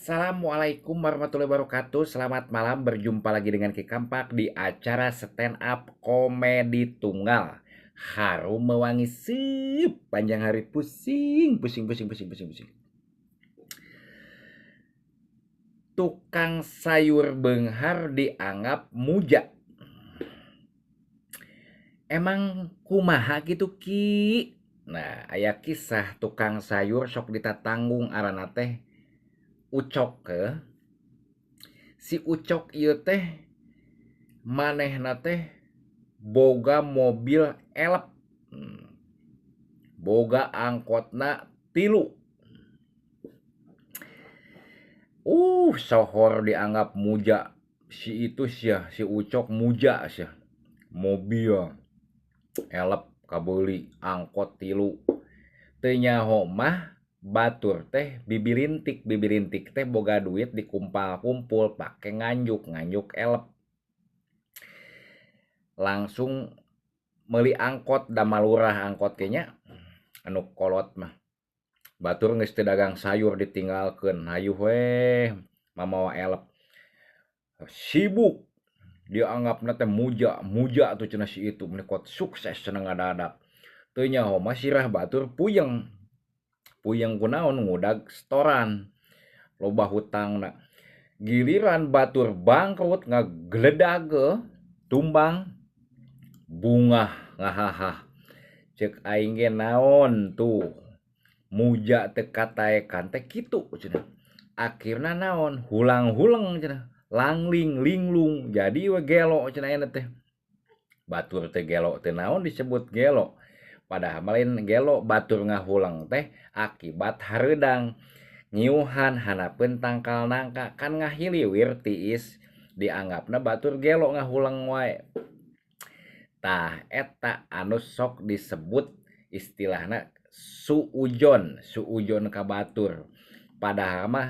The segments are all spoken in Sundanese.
Assalamualaikum warahmatullahi wabarakatuh. Selamat malam, berjumpa lagi dengan Ki Kampak di acara stand up komedi tunggal. Harum mewangi sip, panjang hari pusing, pusing, pusing, pusing, pusing, pusing. Tukang sayur beunghar dianggap muja. Emang kumaha gitu Ki? Nah, aya kisah tukang sayur sok ditatanggung arana teh Ucok ke. Si Ucok ieu teh manehna teh boga mobil elep. Boga angkotna tilu. Sohor dianggap muja. Si itu sia, si Ucok muja sia. Mobil elep kabeuli angkot tilu. Teu nyaho mah batur teh bibirintik teh boga duit dikumpal-kumpul pake nganjuk elep. Langsung meuli angkot da malurah angkot ge nya anu kolot mah. Batur geus teu dagang sayur ditinggalkeun, hayuh we mamawa elep. Sibuk dianggapna teh muja tuh cenah si itu menekot sukses cenah ngadadak. Teu nyaho mah sirah batur puyeng. Puyeng kunaon ngudag setoran. Loba hutangna. Giliran batur bangkrut ngageledag tumbang bungah ngahahah. Ceuk aing ge naon tuh muja teu kataekan teh kitu cenah. Akhirna naon hulang-huleng cenah. Langling linglung jadi we gelo cenah ayeuna teh. Batur teh gelo teh naon disebut gelo. Padahal lain gelo batur ngahulang teh akibat hareudang. Nyiuhan hanapeun tangkal nangka kan ngahiliwir tiis dianggapna batur gelo ngahulang wae. Tah eta anu sok disebut istilahna suujon ka batur. Padahal mah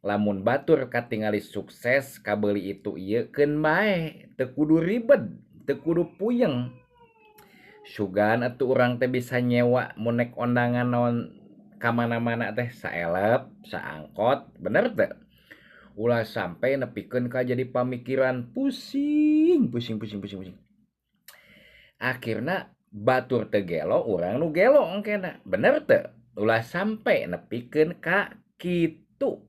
lamun batur katingali sukses kabeuli itu ieu keun bae, teu kudu ribet, teu kudu puyeng. Sugan atuh urang teh bisa nyewa mun naek ondangan naon ka mana-mana teh saelep, saangkot, bener teu? Ulah sampe nepikeun ka jadi pamikiran pusing, pusing, pusing, pusing, pusing. Akhirna batur teu gelo, urang nu gelo engkena. Bener teu? Ulah sampe nepikeun ka kitu.